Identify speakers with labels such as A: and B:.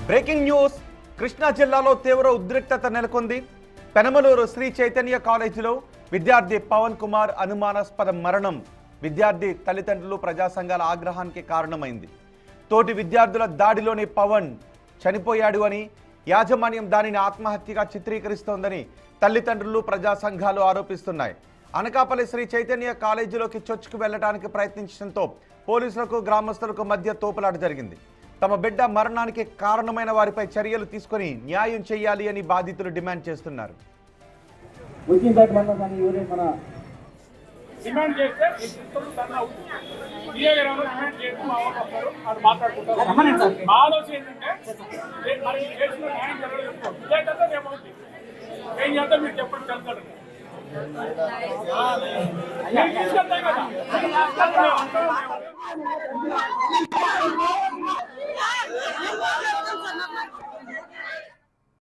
A: Breaking news. Krishna జిల్లాలో తీవ్ర ఉద్రిక్తత నెలకొంది. పెనమలూరు శ్రీ చైతన్య కాలేజీలో విద్యార్థి పవన్ కుమార్ అనుమానాస్పద మరణం విద్యార్థి తల్లిదండ్రులు ప్రజా సంఘాల ఆగ్రహానికి కారణమైంది. తోటి విద్యార్థుల దాడిలోని పవన్ చనిపోయాడు అని, యాజమాన్యం దానిని ఆత్మహత్యగా చిత్రీకరిస్తోందని తల్లిదండ్రులు ప్రజా సంఘాలు ఆరోపిస్తున్నాయి. అనకాపల్లి శ్రీ చైతన్య కాలేజీలోకి చొచ్చుకు వెళ్లడానికి ప్రయత్నించడంతో పోలీసులకు గ్రామస్తులకు మధ్య తోపులాట జరిగింది. తమ బిడ్డ మరణానికి కారణమైన వారిపై చర్యలు తీసుకొని న్యాయం చేయాలి అని బాధితులు డిమాండ్ చేస్తున్నారు.
B: చెప్పండి.